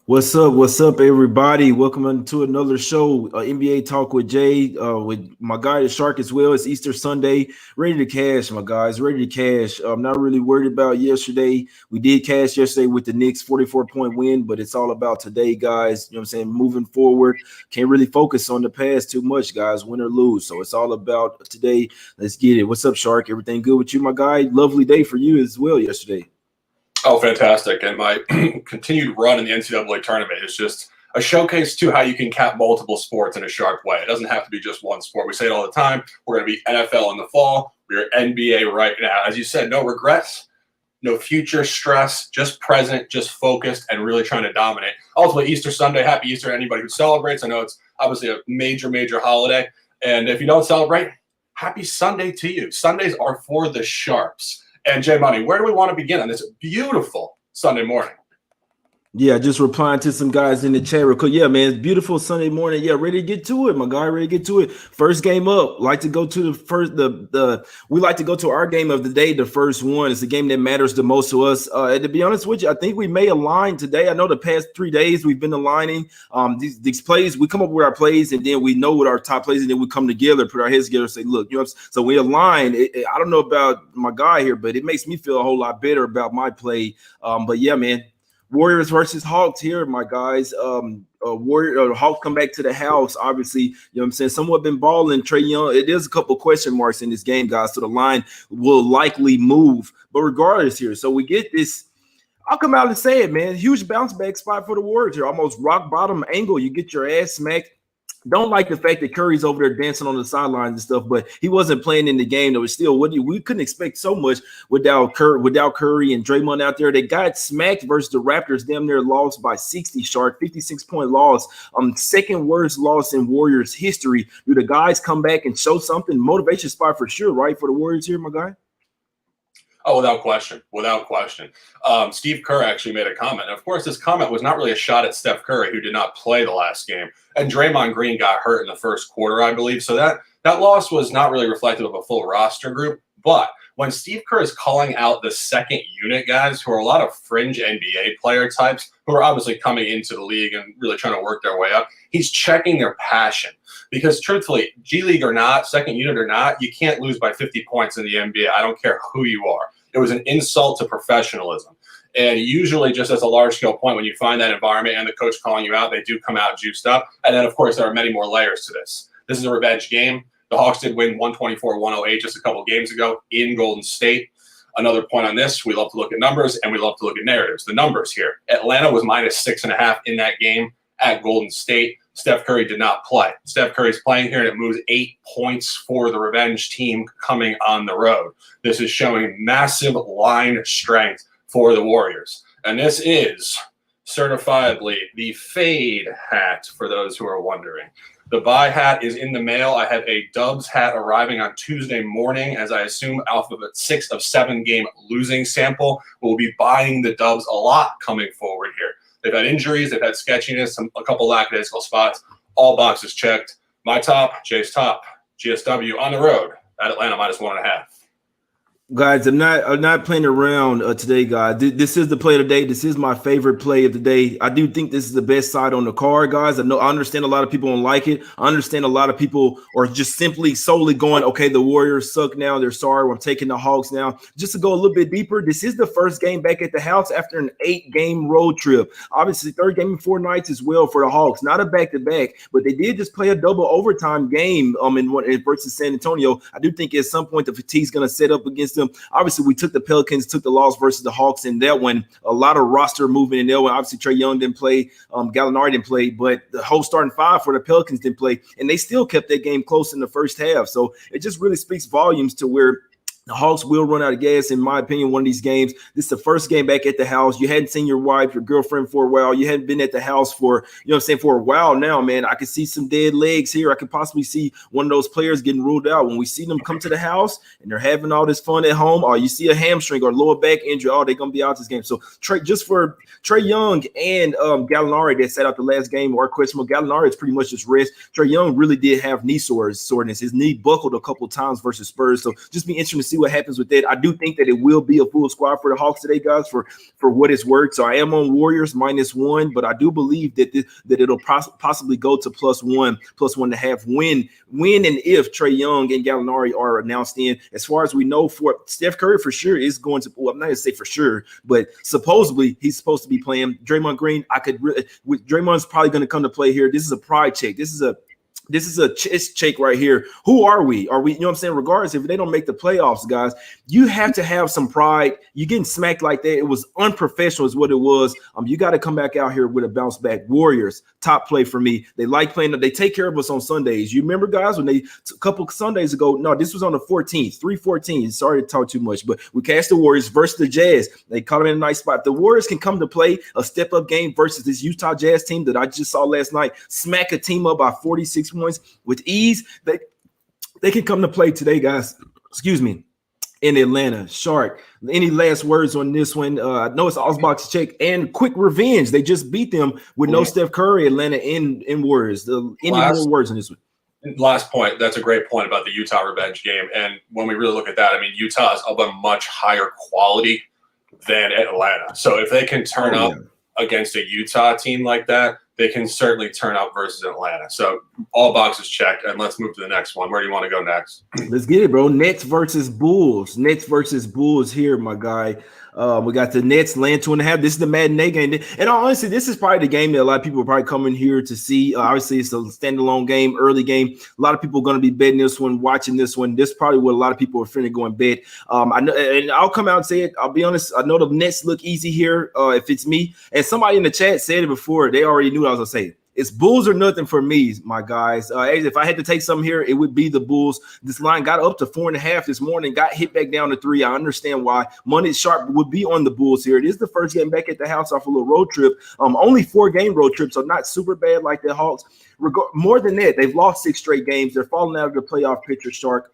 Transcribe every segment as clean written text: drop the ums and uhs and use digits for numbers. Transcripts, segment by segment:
What's up, everybody? Welcome to another show, NBA Talk with Jay, with my guy, the Shark, as well. It's Easter Sunday. Ready to cash, my guys. Ready to cash. I'm not really worried about yesterday. We did cash yesterday with the Knicks 44-point win, but it's all about today, guys. You know what I'm saying? Moving forward, can't really focus on the past too much, guys, win or lose. So it's all about today. Let's get it. What's up, Shark? Everything good with you, my guy? Lovely day for you as well yesterday. Oh, fantastic. And my continued run in the NCAA tournament is just a showcase to how you can cap multiple sports in a sharp way. It doesn't have to be just one sport. We say it all the time. We're going to be NFL in the fall. We're NBA right now. As you said, no regrets, no future stress, just present, just focused, and really trying to dominate. Ultimately, Easter Sunday, happy Easter to anybody who celebrates. I know it's obviously a major, major holiday. And if you don't celebrate, happy Sunday to you. Sundays are for the sharps. And Jay Money, where do we want to begin on this beautiful Sunday morning? Yeah, just replying to some guys in the chat real quick. Yeah, man, it's beautiful Sunday morning. Yeah, ready to get to it, my guy. Ready to get to it. First game up. Like to go to the first. We like to go to our game of the day. The first one. It's the game that matters the most to us. And to be honest with you, I think we may align today. I know the past 3 days we've been aligning. These plays. We come up with our plays, and then we know what our top plays, and then we come together, put our heads together, and say, look, you know. So we align. I don't know about my guy here, but it makes me feel a whole lot better about my play. But yeah, man. Warriors versus Hawks here, my guys. Hawks come back to the house, obviously. You know what I'm saying? Somewhat been balling. Trae Young, it is a couple question marks in this game, guys. So the line will likely move. But regardless here, so we get this. I'll come out and say it, man. Huge bounce back spot for the Warriors here. Almost rock bottom angle. You get your ass smacked. Don't like the fact that Curry's over there dancing on the sidelines and stuff, but he wasn't playing in the game. That was still we couldn't expect so much without Curry and Draymond out there. They got smacked versus the Raptors. Damn near lost by 60 sharp, 56-point loss. Second worst loss in Warriors history. Do the guys come back and show something? Motivation spot for sure, right? For the Warriors here, my guy. Oh, without question. Without question. Steve Kerr actually made a comment. Of course, this comment was not really a shot at Steph Curry, who did not play the last game. And Draymond Green got hurt in the first quarter, I believe. So that loss was not really reflective of a full roster group. But when Steve Kerr is calling out the second unit guys, who are a lot of fringe NBA player types, who are obviously coming into the league and really trying to work their way up, he's checking their passion. Because truthfully, G League or not, second unit or not, you can't lose by 50 points in the NBA. I don't care who you are. It was an insult to professionalism. And usually just as a large-scale point, when you find that environment and the coach calling you out, they do come out juiced up. And then, of course, there are many more layers to this. This is a revenge game. The Hawks did win 124-108 just a couple games ago in Golden State. Another point on this, we love to look at numbers and we love to look at narratives. The numbers here. Atlanta was minus 6.5 in that game at Golden State. Steph Curry did not play. Steph Curry's playing here, and it moves 8 points for the revenge team coming on the road. This is showing massive line strength for the Warriors. And this is certifiably the fade hat for those who are wondering. The buy hat is in the mail. I have a Dubs hat arriving on Tuesday morning, as I assume off of a 6 of 7 game losing sample. We'll be buying the Dubs a lot coming forward here. They've had injuries, they've had sketchiness, a couple lackadaisical spots. All boxes checked. My top, Jay's top, GSW on the road at Atlanta minus 1.5. Guys, I'm not playing around today, guys. This is the play of the day. This is my favorite play of the day. I do think this is the best side on the card, guys. I understand a lot of people don't like it. I understand a lot of people are just simply solely going, okay, the Warriors suck now. They're sorry. I'm taking the Hawks now. Just to go a little bit deeper, this is the first game back at the house after an 8-game road trip. Obviously, third game in 4 nights as well for the Hawks. Not a back-to-back, but they did just play a double overtime game versus San Antonio. I do think at some point the fatigue's going to set up against them. Obviously, we took the Pelicans, took the loss versus the Hawks in that one. A lot of roster movement in that one. Obviously, Trae Young didn't play. Gallinari didn't play, but the whole starting 5 for the Pelicans didn't play, and they still kept that game close in the first half. So it just really speaks volumes to where the Hawks will run out of gas, in my opinion, one of these games. This is the first game back at the house. You hadn't seen your wife, your girlfriend for a while. You hadn't been at the house for, for a while now, man. I can see some dead legs here. I could possibly see one of those players getting ruled out. When we see them come to the house and they're having all this fun at home, or you see a hamstring or lower back injury, they're going to be out this game. So just for Trae Young and Gallinari that sat out the last game, or questionable, Gallinari is pretty much just rest. Trae Young really did have knee soreness. His knee buckled a couple of times versus Spurs. So just be interesting to see what happens with that. I do think that it will be a full squad for the Hawks today, guys, for what it's worth. So I am on Warriors -1, but I do believe that that it'll possibly go to +1, +1.5 when and if Trae Young and Gallinari are announced in. As far as we know, for Steph Curry for sure is going to, well, I'm not going to say for sure, but supposedly he's supposed to be playing. Draymond Green, Draymond's probably going to come to play here. This is a pride check. This is a chest check right here. Who are we? Are we, you know what I'm saying? Regardless, if they don't make the playoffs, guys, you have to have some pride. You're getting smacked like that. It was unprofessional is what it was. You got to come back out here with a bounce back. Warriors, top play for me. They like playing. They take care of us on Sundays. You remember, guys, when a couple Sundays ago, no, this was on the 14th, 3/14. Sorry to talk too much, but we cast the Warriors versus the Jazz. They caught them in a nice spot. The Warriors can come to play a step-up game versus this Utah Jazz team that I just saw last night, smack a team up by 46 points with ease. They can come to play today, guys. Excuse me. In Atlanta. Shark, any last words on this one? I know it's Osbox check and quick revenge. They just beat them with no Steph Curry. Atlanta in Warriors. Any more words on this one? Last point. That's a great point about the Utah revenge game. And when we really look at that, I mean, Utah is of a much higher quality than Atlanta. So if they can turn up against a Utah team like that, they can certainly turn up versus Atlanta. So all boxes checked, and let's move to the next one. Where do you want to go next? Let's get it, bro. Nets versus Bulls. Nets versus Bulls here, my guy. We got the Nets laying 2.5. This is the matinee game. And honestly, this is probably the game that a lot of people are probably coming here to see. Obviously, it's a standalone game, early game. A lot of people are going to be betting this one, watching this one. This is probably what a lot of people are finna go and bet. I know, and I'll come out and say it. I'll be honest. I know the Nets look easy here if it's me. And somebody in the chat said it before. They already knew what I was going to say. It's Bulls or nothing for me, my guys. If I had to take something here, it would be the Bulls. This line got up to 4.5 this morning, got hit back down to 3. I understand why. Money sharp would be on the Bulls here. It is the first game back at the house off a little road trip. Only 4-game road trip, so not super bad like the Hawks. More than that, they've lost 6 straight games. They're falling out of the playoff picture, Shark.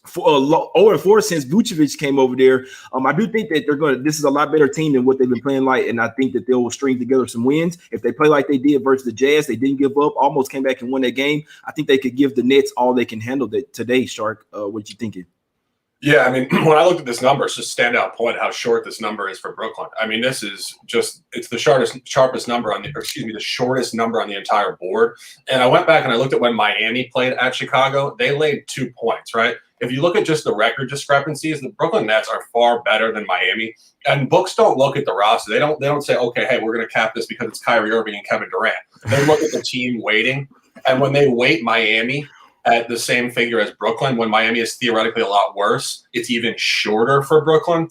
For 0-4 since Vucevic came over there. I do think that this is a lot better team than what they've been playing like, and I think that they will string together some wins. If they play like they did versus the Jazz, they didn't give up, almost came back and won that game. I think they could give the Nets all they can handle today, Shark. What you thinking? Yeah, I mean, when I looked at this number, it's just standout point how short this number is for Brooklyn. I mean, this is just, it's the sharpest number the shortest number on the entire board. And I went back and I looked at when Miami played at Chicago, they laid 2 points, right? If you look at just the record discrepancies, the Brooklyn Nets are far better than Miami. And books don't look at the roster. They don't say, okay, hey, we're going to cap this because it's Kyrie Irving and Kevin Durant. They look at the team weighting. And when they weight Miami at the same figure as Brooklyn, when Miami is theoretically a lot worse, it's even shorter for Brooklyn.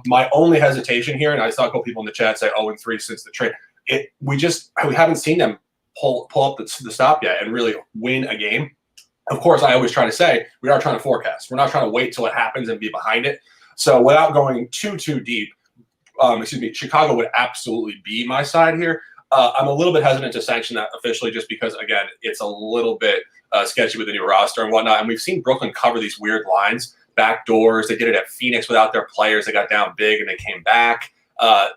My only hesitation here, and I saw a couple people in the chat say 0-3 since the trade. We haven't seen them pull up the stop yet and really win a game. Of course, I always try to say we are trying to forecast. We're not trying to wait till it happens and be behind it. So without going too deep, Chicago would absolutely be my side here. I'm a little bit hesitant to sanction that officially just because, again, it's a little bit sketchy with the new roster and whatnot. And we've seen Brooklyn cover these weird lines, back doors. They did it at Phoenix without their players. They got down big and they came back.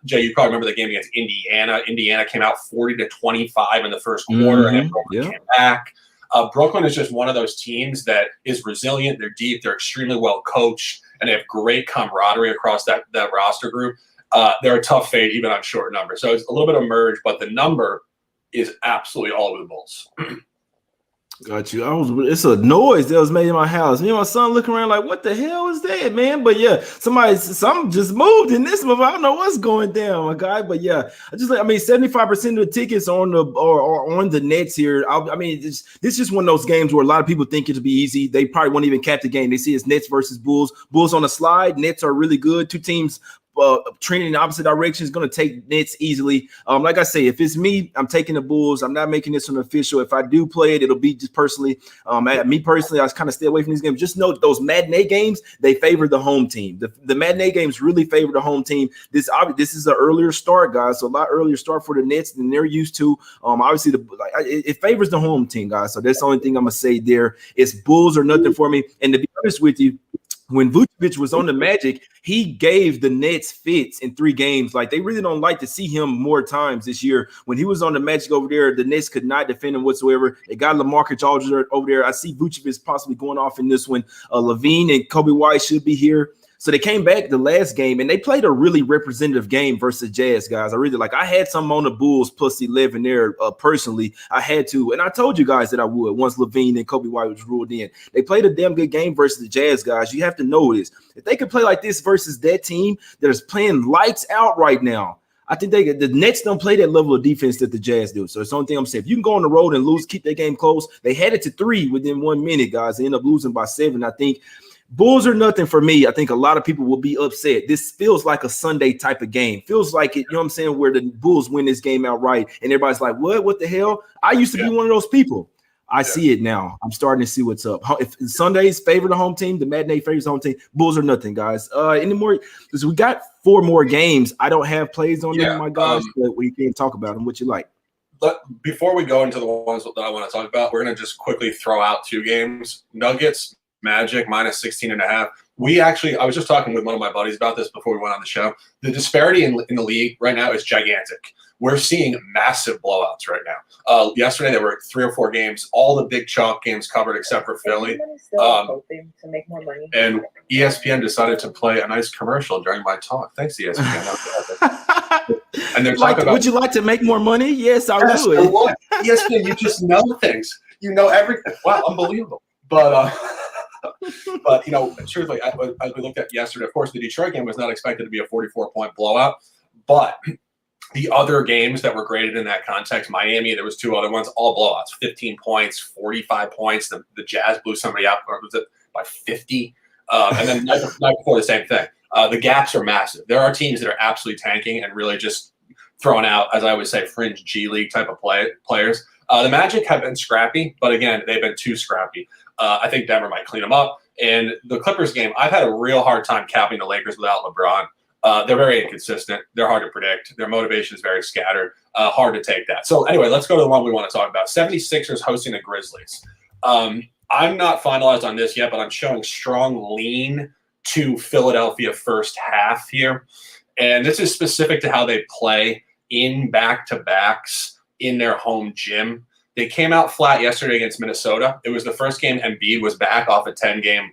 Jay, you probably remember the game against Indiana. Indiana came out 40-25 in the first quarter, and then Brooklyn came back. Brooklyn is just one of those teams that is resilient. They're deep. They're extremely well coached, and they have great camaraderie across that roster group. They're a tough fade, even on short numbers. So it's a little bit of merge, but the number is absolutely all over the Bulls. Got you. It's a noise that was made in my house. Me and my son looking around like, what the hell is that, man? But yeah, something just moved in this move. I don't know what's going down, my guy. But yeah, 75% of the tickets are on the Nets here. This is just one of those games where a lot of people think it'll be easy. They probably won't even cap the game. They see it's Nets versus Bulls. Bulls on a slide. Nets are really good. Two teams trending in the opposite direction is going to take Nets easily. Like I say, if it's me, I'm taking the Bulls. I'm not making this an official. If I do play it, it'll be just personally. Me personally, I kind of stay away from these games. Just know those matinee games, they favor the home team. The matinee games really favor the home team. This is an earlier start, guys. So a lot earlier start for the Nets than they're used to. Obviously, it favors the home team, guys. So that's the only thing I'm gonna say there. It's Bulls or nothing for me. And to be honest with you, when Vucevic was on the Magic, he gave the Nets fits in 3 games. Like, they really don't like to see him more times this year. When he was on the Magic over there, the Nets could not defend him whatsoever. They got LaMarcus Aldridge over there. I see Vucevic possibly going off in this one. Levine and Kobe White should be here. So they came back the last game, and they played a really representative game versus Jazz, guys. I had some on the Bulls plus 11 there personally. I had to, and I told you guys that I would once Levine and Kobe White was ruled in. They played a damn good game versus the Jazz, guys. You have to know this. If they could play like this versus that team that is playing lights out right now, I think the Nets don't play that level of defense that the Jazz do. So it's the only thing I'm saying. If you can go on the road and lose, keep that game close. They had it to 3 within 1 minute, guys. They end up losing by 7, I think. Bulls are nothing for me. I think a lot of people will be upset. This feels like a Sunday type of game. Feels like it, you know what I'm saying, where the Bulls win this game outright. And everybody's like, what the hell? I used to be one of those people. I see it now. I'm starting to see what's up. If Sundays favor the home team, the matinee favors the home team. Bulls are nothing, guys. Anymore, because we got 4 more games. I don't have plays on them, my guys, but we can talk about them. What you like? But before we go into the ones that I want to talk about, we're going to just quickly throw out 2 games. Nuggets, Magic, minus 16.5. I was just talking with one of my buddies about this before we went on the show. The disparity in the league right now is gigantic. We're seeing massive blowouts right now. Yesterday, there were 3 or 4 games, all the big chalk games covered except for Philly. Hoping to make more money. And ESPN decided to play a nice commercial during my talk. Thanks, ESPN. And they're talking about, would you like to make more money? Yes, I would. ESPN, you just know things. You know everything. Wow, unbelievable. But truthfully, as we looked at yesterday, of course, the Detroit game was not expected to be a 44-point blowout, but the other games that were graded in that context, Miami, there was 2 other ones, all blowouts, 15 points, 45 points. The Jazz blew somebody out by 50. And then night before, the same thing. The gaps are massive. There are teams that are absolutely tanking and really just throwing out, as I would say, fringe G League type of players. The Magic have been scrappy, but again, they've been too scrappy. I think Denver might clean them up. And the Clippers game, I've had a real hard time capping the Lakers without LeBron. They're very inconsistent. They're hard to predict. Their motivation is very scattered. Hard to take that. So anyway, let's go to the one we want to talk about. 76ers hosting the Grizzlies. I'm not finalized on this yet, but I'm showing strong lean to Philadelphia first half here. And this is specific to how they play in back-to-backs in their home gym. They came out flat yesterday against Minnesota. It was the first game Embiid was back off a 10-game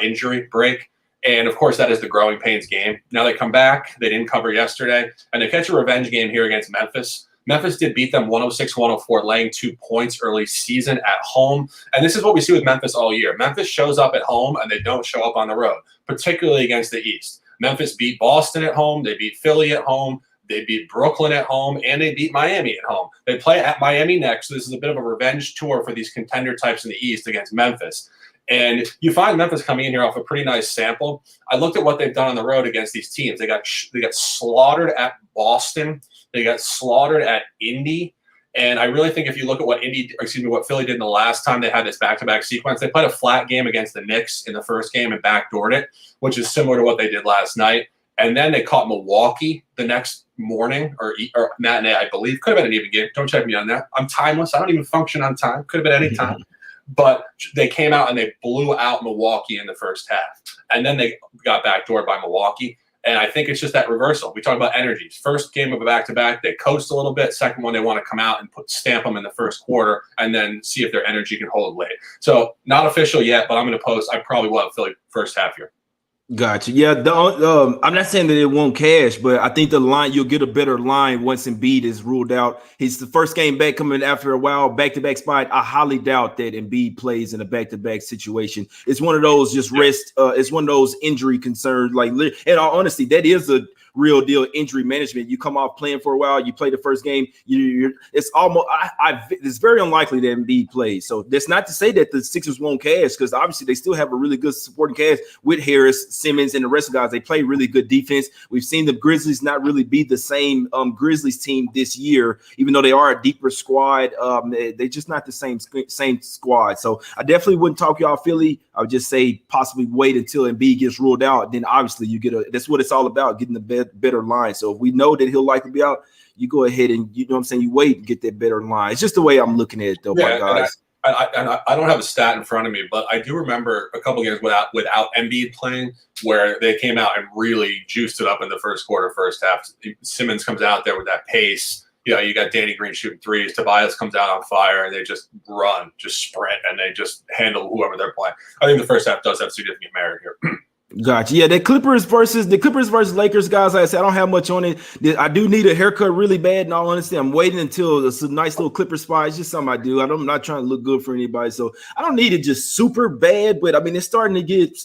injury break. And, of course, that is the growing pains game. Now they come back. They didn't cover yesterday. And they catch a revenge game here against Memphis. Memphis did beat them 106-104, laying 2 points early season at home. And this is what we see with Memphis all year. Memphis shows up at home, and they don't show up on the road, particularly against the East. Memphis beat Boston at home. They beat Philly at home. They beat Brooklyn at home, and they beat Miami at home. They play at Miami next, so this is a bit of a revenge tour for these contender types in the East against Memphis. And you find Memphis coming in here off a pretty nice sample. I looked at what they've done on the road against these teams. They got slaughtered at Boston. They got slaughtered at Indy. And I really think if you look at what Philly did in the last time they had this back-to-back sequence, they played a flat game against the Knicks in the first game and backdoored it, which is similar to what they did last night. And then they caught Milwaukee the next morning or matinee, I believe. Could have been an even game. Don't check me on that. I'm timeless. I don't even function on time. Could have been any time. But they came out and they blew out Milwaukee in the first half. And then they got backdoored by Milwaukee. And I think it's just that reversal. We talk about energies. First game of a back-to-back, they coast a little bit. Second one, they want to come out and stamp them in the first quarter and then see if their energy can hold late. So not official yet, but I'm going to post. I probably will have Philly first half here. Gotcha. Yeah, I'm not saying that it won't cash, but I think the line, you'll get a better line once Embiid is ruled out. He's the first game back coming after a while, back-to-back spot. I highly doubt that Embiid plays in a back-to-back situation. It's one of those just rest. It's one of those injury concerns. Like, in all honesty, that is a real deal injury management. You come off playing for a while, you play the first game. It's almost. It's very unlikely that Embiid plays. So that's not to say that the Sixers won't cash, because obviously they still have a really good supporting cast with Harris, Simmons, and the rest of the guys. They play really good defense. We've seen the Grizzlies not really be the same Grizzlies team this year, even though they are a deeper squad. They're just not the same squad. So I definitely wouldn't talk y'all Philly. I would just say possibly wait until Embiid gets ruled out. Then obviously you get that's what it's all about, getting the better line. So if we know that he'll likely be out, you go ahead and, you know what I'm saying, you wait and get that better line. It's just the way I'm looking at it, though, my guys. I don't have a stat in front of me, but I do remember a couple games without Embiid playing where they came out and really juiced it up in the first quarter, first half. Simmons comes out there with that pace. You got Danny Green shooting threes. Tobias comes out on fire, and they just run, just sprint, and they just handle whoever they're playing. I think the first half does have significant merit here. Gotcha. Yeah, the Clippers versus Lakers, guys. Like I said, I don't have much on it. I do need a haircut really bad. In all honesty, I'm waiting until it's a nice little Clipper spot. It's just something I do. I'm not trying to look good for anybody, so I don't need it just super bad. But I mean, it's starting to get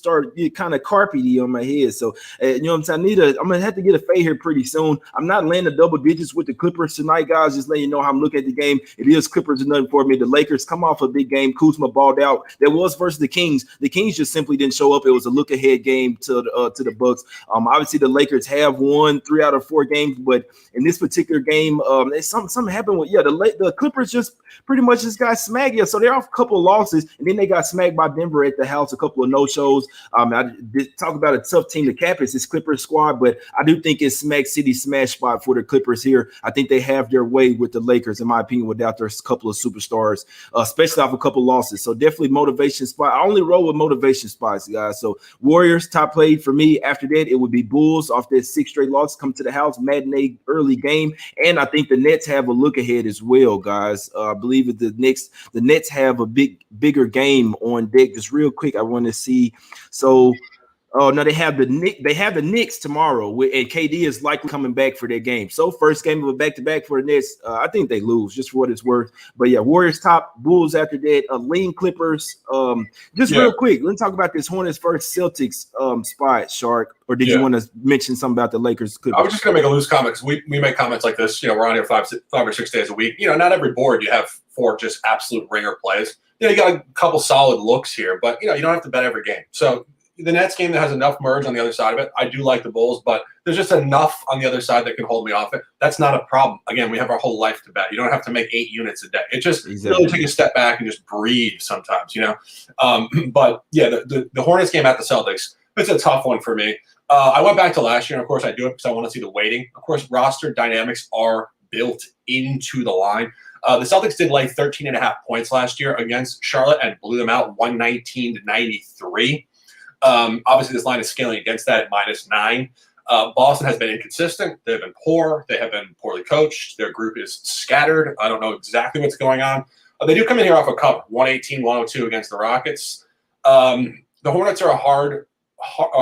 kind of carpety on my head. So you know what I'm saying? I'm gonna have to get a fade here pretty soon. I'm not landing double digits with the Clippers tonight, guys. Just letting you know how I'm looking at the game. It is Clippers or nothing for me. The Lakers come off a big game. Kuzma balled out. That was versus the Kings. The Kings just simply didn't show up. It was a look ahead game to the Bucks. Obviously the Lakers have won 3 out of 4 games, but in this particular game, something happened with the Clippers just pretty much just got smacked. Yeah, so they're off a couple of losses, and then they got smacked by Denver at the house, a couple of no-shows. I did talk about a tough team to cap. It's this Clippers squad, but I do think it's Smack City smash spot for the Clippers here. I think they have their way with the Lakers, in my opinion, without their couple of superstars, especially off a couple of losses. So definitely motivation spot. I only roll with motivation spots, guys. So Warriors top play for me. After that, it would be Bulls off that 6 straight loss, come to the house, matinee early game. And I think the Nets have a look ahead as well, guys. I believe that the Nets have a bigger game on deck. Just real quick, I want to see. So no, they have the Knicks tomorrow, and KD is likely coming back for their game. So first game of a back-to-back for the Nets. I think they lose, just for what it's worth. But yeah, Warriors top, Bulls after that, lean Clippers. Real quick, let's talk about this Hornets versus Celtics spot, Shark. Or did you want to mention something about the Lakers? Clippers? I was just going to make a loose comment because we make comments like this. We're on here 5 or 6 days a week. Not every board you have 4 just absolute ringer plays. You got a couple solid looks here, but you don't have to bet every game. So the Nets game that has enough merge on the other side of it. I do like the Bulls, but there's just enough on the other side that can hold me off it. That's not a problem. Again, we have our whole life to bet. You don't have to make 8 units a day. It just really take a step back and just breathe sometimes, But yeah, the Hornets game at the Celtics, it's a tough one for me. I went back to last year, and of course I do it because I want to see the weighting. Of course, roster dynamics are built into the line. The Celtics did lay 13.5 points last year against Charlotte and blew them out 119-93. Obviously, this line is scaling against that at -9. Boston has been inconsistent. They've been poor. They have been poorly coached. Their group is scattered. I don't know exactly what's going on. They do come in here off a cover, 118-102 against the Rockets. The Hornets are a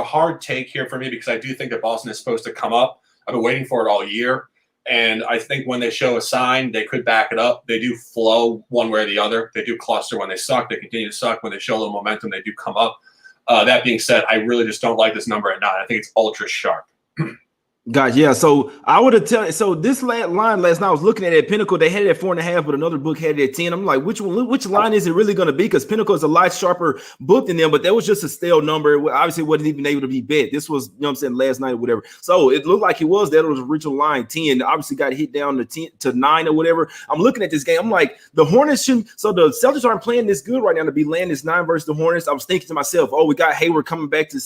hard take here for me because I do think that Boston is supposed to come up. I've been waiting for it all year. And I think when they show a sign, they could back it up. They do flow one way or the other. They do cluster when they suck. They continue to suck. When they show a little momentum, they do come up. That being said, I really just don't like this number at 9. I think it's ultra sharp. Guys, yeah. So I would have tell. So this line last night, I was looking at it. Pinnacle, they had it at 4.5, but another book had it at 10. I'm like, which line is it really going to be? Because Pinnacle is a lot sharper book than them, but that was just a stale number. Obviously, it wasn't even able to be bet. This was, last night or whatever. So it looked like it was that. It was original line 10. Obviously, got hit down to 10 to 9 or whatever. I'm looking at this game. I'm like, the Hornets shouldn't. So the Celtics aren't playing this good right now to be landing this 9 versus the Hornets. I was thinking to myself, we got Hayward coming back to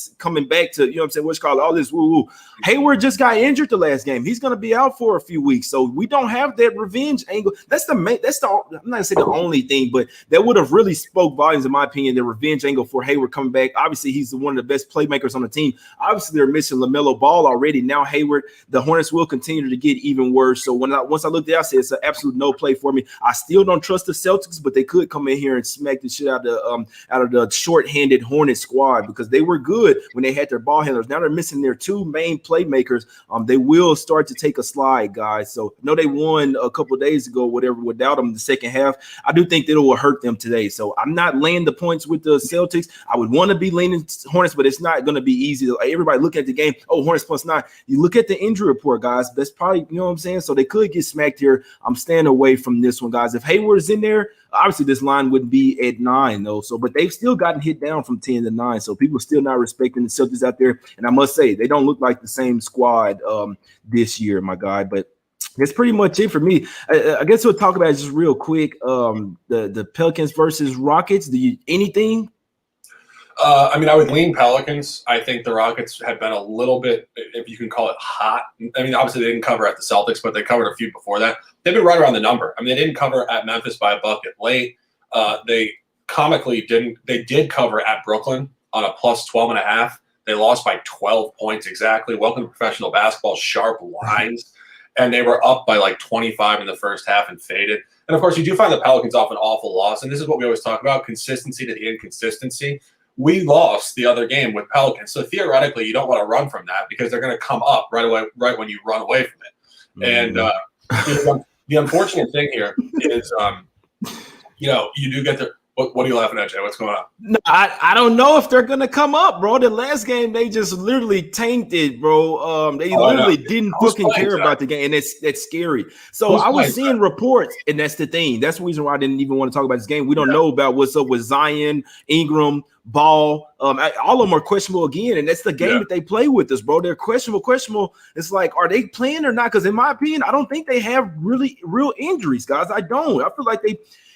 what's called all this woo woo. Hayward just got injured the last game. He's going to be out for a few weeks, so we don't have that revenge angle. I'm not gonna say the only thing, but that would have really spoke volumes, in my opinion, the revenge angle for Hayward coming back. Obviously, he's one of the best playmakers on the team. Obviously, they're missing LaMelo Ball already. Now Hayward, the Hornets will continue to get even worse. So once I looked at it, I said it's an absolute no play for me. I still don't trust the Celtics, but they could come in here and smack the shit out of the short-handed Hornet squad because they were good when they had their ball handlers. Now they're missing their 2 main playmakers. They will start to take a slide, guys. So I know they won a couple of days ago, whatever, without them in the second half. I do think that it will hurt them today. So I'm not laying the points with the Celtics. I would want to be leaning Hornets, but it's not going to be easy. Everybody look at the game. Hornets +9. You look at the injury report, guys. That's probably, you know what I'm saying? So they could get smacked here. I'm staying away from this one, guys. If Hayward is in there, obviously this line wouldn't be at 9 though. So, but they've still gotten hit down from 10 to 9. So people still not respecting the Celtics out there. And I must say, they don't look like the same squad this year, my guy. But that's pretty much it for me. I guess we'll talk about it just real quick. The Pelicans versus Rockets. Anything? I would lean Pelicans. I think the Rockets have been a little bit, if you can call it, hot. Obviously they didn't cover at the Celtics, but they covered a few before that. They've been right around the number. They didn't cover at Memphis by a bucket late. They comically didn't. They did cover at Brooklyn on a plus 12.5. They lost by 12 points exactly. Welcome to professional basketball, sharp lines. And they were up by like 25 in the first half and faded. And, of course, you do find the Pelicans off an awful loss. And this is what we always talk about, consistency to the inconsistency. We lost the other game with Pelicans. So, theoretically, you don't want to run from that because they're going to come up right away, right when you run away from it. Mm-hmm. And the unfortunate thing here is, you do get the – what are you laughing at, Jay? What's going on? No, I don't know if they're gonna come up, bro. The last game they just literally tanked, bro. They literally didn't fucking care about the game, and that's scary. So I was seeing reports, and that's the thing. That's the reason why I didn't even want to talk about this game. We don't know about what's up with Zion, Ingram, Ball. All of them are questionable again, and that's the game that they play with us, bro. They're questionable. It's like, are they playing or not? Because in my opinion, I don't think they have really real injuries, guys. I don't. I feel like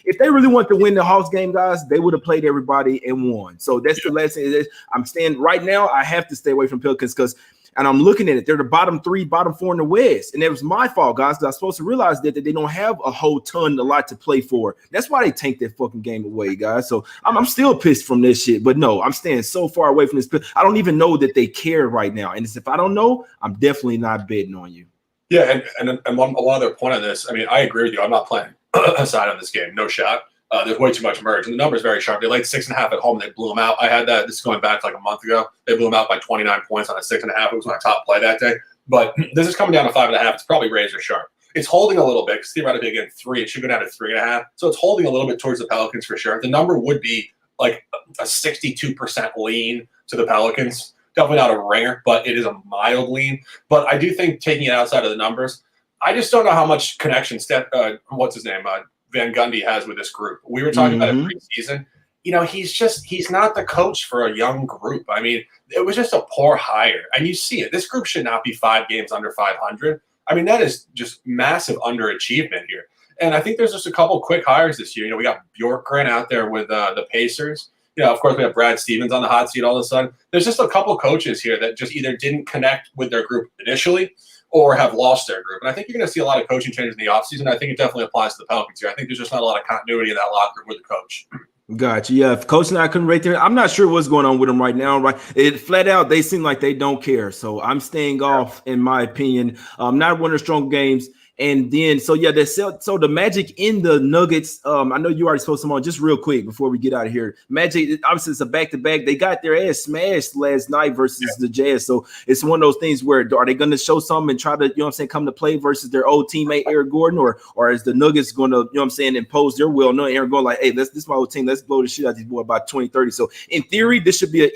if they really want to win the Hawks game, guys, they would have played everybody and won. So that's the last thing. I'm staying right now. I have to stay away from Pelicans and I'm looking at it. They're the bottom 3, bottom 4 in the West. And it was my fault, guys, because I'm supposed to realize that they don't have a lot to play for. That's why they tanked that fucking game away, guys. So I'm still pissed from this shit. But no, I'm staying so far away from this. I don't even know that they care right now. And if I don't know, I'm definitely not betting on you. Yeah, and one other point on this. I mean, I agree with you. I'm not playing aside on this game. No shot. There's way too much merge. And the number's very sharp. They laid 6.5 at home. They blew them out. I had that. This is going back like a month ago. They blew them out by 29 points on a 6.5. It was my top play that day. But this is coming down to 5.5. It's probably razor sharp. It's holding a little bit because theoretically, again, 3. It should go down to 3.5. So it's holding a little bit towards the Pelicans for sure. The number would be like a 62% lean to the Pelicans. Definitely not a ringer, but it is a mild lean. But I do think taking it outside of the numbers, I just don't know how much connection Van Gundy has with this group. We were talking about it preseason. He's not the coach for a young group. I mean, it was just a poor hire. And you see it. This group should not be 5 games under 500. I mean, that is just massive underachievement here. And I think there's just a couple quick hires this year. We got Bjorkgren out there with the Pacers. Of course, we have Brad Stevens on the hot seat all of a sudden. There's just a couple coaches here that just either didn't connect with their group initially or have lost their group. And I think you're going to see a lot of coaching changes in the offseason. I think it definitely applies to the Pelicans here. I think there's just not a lot of continuity in that locker room with the coach. Gotcha. Yeah, if Coach and I couldn't rate there, I'm not sure what's going on with them right now. Right, it flat out they seem like they don't care. So I'm staying off, in my opinion. Not one of the strong games. And then, so the Magic in the Nuggets. I know you already spoke some on just real quick before we get out of here. Magic, obviously, it's a back-to-back. They got their ass smashed last night versus the Jazz. So it's one of those things where are they going to show something and try to, come to play versus their old teammate Eric Gordon, or is the Nuggets going to, impose their will? No, Eric Gordon like, hey, this is my old team. Let's blow the shit out of these boys by 20-30. So in theory, this should be an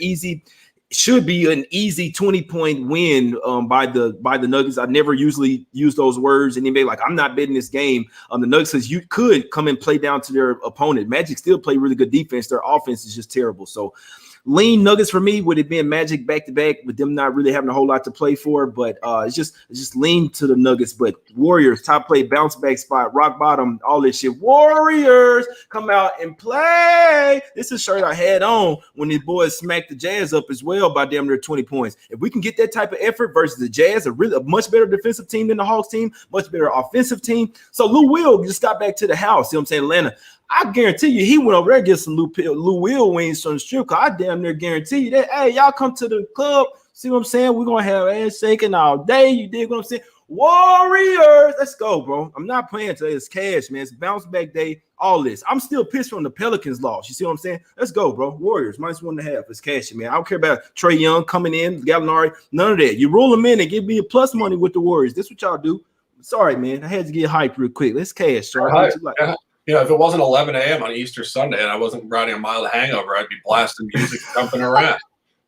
easy 20-point win by the Nuggets. I never usually use those words, and anybody like, I'm not betting this game. The Nuggets says you could come and play down to their opponent. Magic still play really good defense. Their offense is just terrible. So lean Nuggets for me would have been Magic back-to-back with them not really having a whole lot to play for, but it's just lean to the Nuggets. But Warriors, top play, bounce back spot, rock bottom, all this shit. Warriors come out and play. This is a shirt I had on when these boys smacked the Jazz up as well by damn near 20 points. If we can get that type of effort versus the Jazz, a much better defensive team than the Hawks team, much better offensive team. So Lou Will just got back to the house. You know what I'm saying? Atlanta. I guarantee you he went over there and get some Lou Will wings from the strip club. I damn near guarantee you that, hey, y'all come to the club. See what I'm saying? We're going to have ass shaking all day. You dig what I'm saying? Warriors. Let's go, bro. I'm not playing today. It's cash, man. It's bounce back day. All this. I'm still pissed from the Pelicans loss. You see what I'm saying? Let's go, bro. Warriors, -1.5. It's cash, man. I don't care about Trae Young coming in, Gallinari, none of that. You roll them in and give me a plus money with the Warriors. This what y'all do. Sorry, man. I had to get hyped real quick. Let's cash. Sorry. If it wasn't 11 a.m. on Easter Sunday and I wasn't riding a mild hangover, I'd be blasting music, jumping around.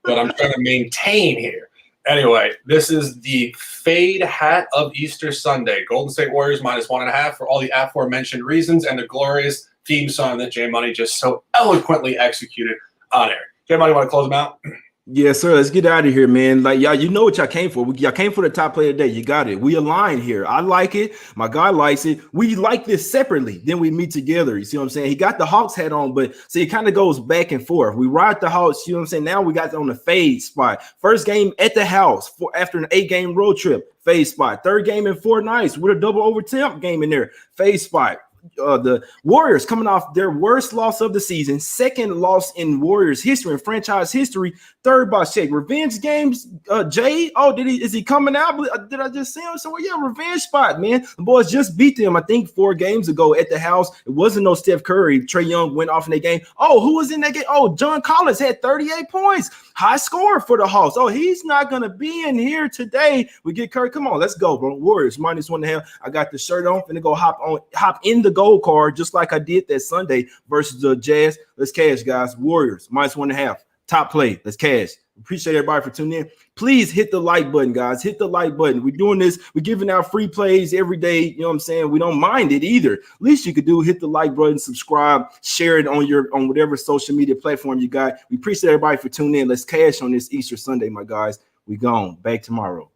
But I'm trying to maintain here. Anyway, this is the fade hat of Easter Sunday. Golden State Warriors -1.5 for all the aforementioned reasons and the glorious theme song that Jay Money just so eloquently executed on air. Jay Money, want to close them out? Yes, sir. Let's get out of here, man. Like, y'all, you know what y'all came for. Y'all came for the top player today. You got it. We align here. I like it. My guy likes it. We like this separately. Then we meet together. You see what I'm saying? He got the Hawks hat on, but see, it kind of goes back and forth. We ride the Hawks. You know what I'm saying? Now we got on the fade spot. First game at the house after an 8-game road trip. Fade spot. Third game in 4 nights with a double overtime game in there. Fade spot. the Warriors coming off their worst loss of the season, second loss in Warriors history and franchise history, third by Shaq. Revenge games, Jay. Oh, is he coming out? Did I just see him somewhere? Yeah, revenge spot, man. The boys just beat them, I think, 4 games ago at the house. It wasn't no Steph Curry. Trae Young went off in that game. Oh, who was in that game? Oh, John Collins had 38 points. High score for the Hawks. Oh, he's not going to be in here today. We get Curry. Come on, let's go, bro. Warriors -1.5. I got the shirt on. Finna go hop in the gold card just like I did that Sunday versus the Jazz. Let's cash, guys. Warriors -1.5. Top play. Let's cash. Appreciate everybody for tuning in. Please hit the like button, guys. Hit the like button. We're doing this. We're giving out free plays every day. You know what I'm saying? We don't mind it either. Least you could do, hit the like button, subscribe, share it on whatever social media platform you got. We appreciate everybody for tuning in. Let's cash on this Easter Sunday, my guys. We gone. Back tomorrow.